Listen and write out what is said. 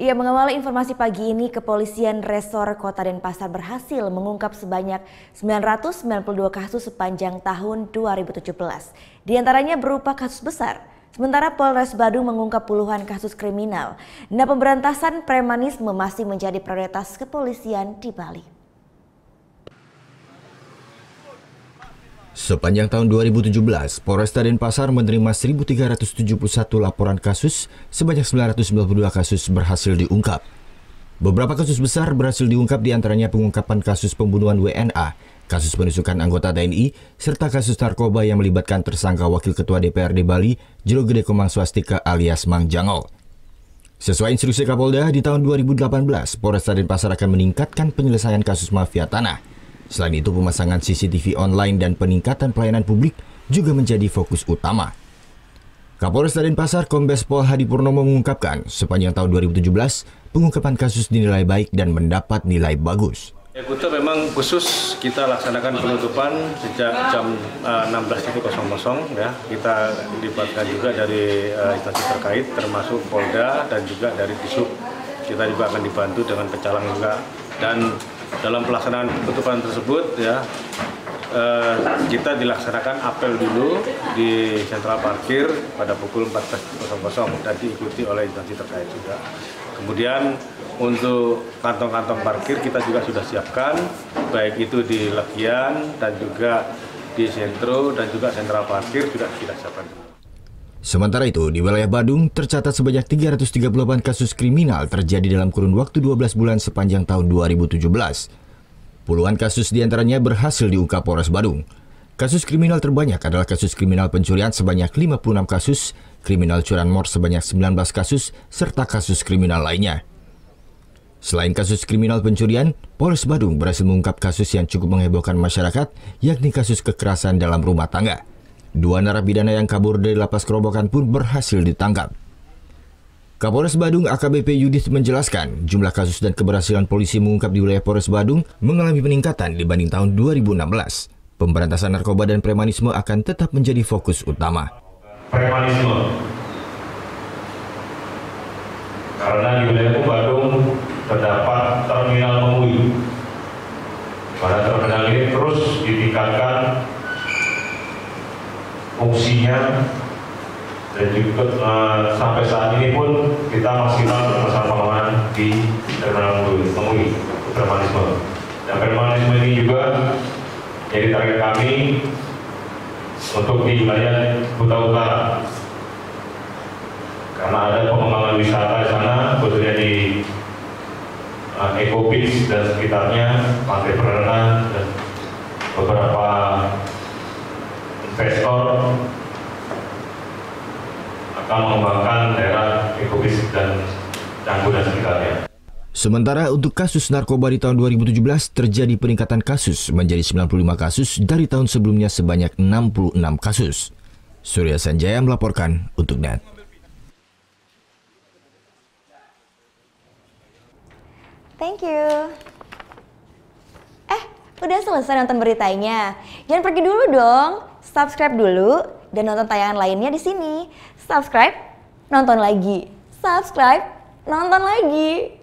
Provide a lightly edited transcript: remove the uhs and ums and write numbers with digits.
Ia mengawali informasi pagi ini, Kepolisian Resor Kota Denpasar berhasil mengungkap sebanyak 992 kasus sepanjang tahun 2017. Di antaranya berupa kasus besar. Sementara Polres Badung mengungkap puluhan kasus kriminal. Pemberantasan premanisme masih menjadi prioritas kepolisian di Bali. Sepanjang tahun 2017, Polresta Denpasar menerima 1.371 laporan kasus, sebanyak 992 kasus berhasil diungkap. Beberapa kasus besar berhasil diungkap, diantaranya pengungkapan kasus pembunuhan WNA, kasus penusukan anggota TNI, serta kasus narkoba yang melibatkan tersangka Wakil Ketua DPRD Bali, Jero Gede Komang Swastika alias Mang Jangol. Sesuai instruksi Kapolda, di tahun 2018, Polresta Denpasar akan meningkatkan penyelesaian kasus mafia tanah. Selain itu, pemasangan CCTV online dan peningkatan pelayanan publik juga menjadi fokus utama. Kapolresta Denpasar Kombes Pol Hadi Purnomo mengungkapkan, sepanjang tahun 2017, pengungkapan kasus dinilai baik dan mendapat nilai bagus. Kuta memang khusus kita laksanakan penutupan sejak jam 16.00 ya. Kita dilibatkan juga dari instansi terkait termasuk Polda dan juga dari Disub. Kita juga akan dibantu dengan pecalang juga. Dan dalam pelaksanaan penutupan tersebut ya, kita dilaksanakan apel dulu di sentral parkir pada pukul 14.00 dan diikuti oleh instansi terkait juga. Kemudian untuk kantong-kantong parkir kita juga sudah siapkan, baik itu di Legian dan juga di Sentro dan juga sentral parkir sudah kita siapkan. Sementara itu, di wilayah Badung tercatat sebanyak 338 kasus kriminal terjadi dalam kurun waktu 12 bulan sepanjang tahun 2017. Puluhan kasus diantaranya berhasil diungkap Polres Badung. Kasus kriminal terbanyak adalah kasus kriminal pencurian sebanyak 56 kasus, kriminal curanmor sebanyak 19 kasus, serta kasus kriminal lainnya. Selain kasus kriminal pencurian, Polres Badung berhasil mengungkap kasus yang cukup menghebohkan masyarakat, yakni kasus kekerasan dalam rumah tangga. 2 narapidana yang kabur dari lapas Kerobokan pun berhasil ditangkap. Kapolres Badung AKBP Yudith menjelaskan, jumlah kasus dan keberhasilan polisi mengungkap di wilayah Polres Badung mengalami peningkatan dibanding tahun 2016. Pemberantasan narkoba dan premanisme akan tetap menjadi fokus utama. Premanisme, karena di wilayah Badung terdapat terminal Memui. Pada terminal ini terus ditingkatkan fungsinya, dan juga sampai saat ini pun kita maksimal melakukan pengamanan di terminal Memui premanisme. Dan premanisme ini juga jadi target kami untuk di wilayah Kuta Utara, karena ada pengembangan wisata di sana, khususnya di Eco Beach dan sekitarnya, Pantai Perenang, dan beberapa investor akan mengembangkan daerah Eco Beach dan Canggu dan sekitarnya. Sementara untuk kasus narkoba di tahun 2017 terjadi peningkatan kasus menjadi 95 kasus dari tahun sebelumnya sebanyak 66 kasus. Surya Sanjaya melaporkan untuk NET. Thank you. Udah selesai nonton beritanya? Jangan pergi dulu dong. Subscribe dulu dan nonton tayangan lainnya di sini. Subscribe, nonton lagi. Subscribe, nonton lagi.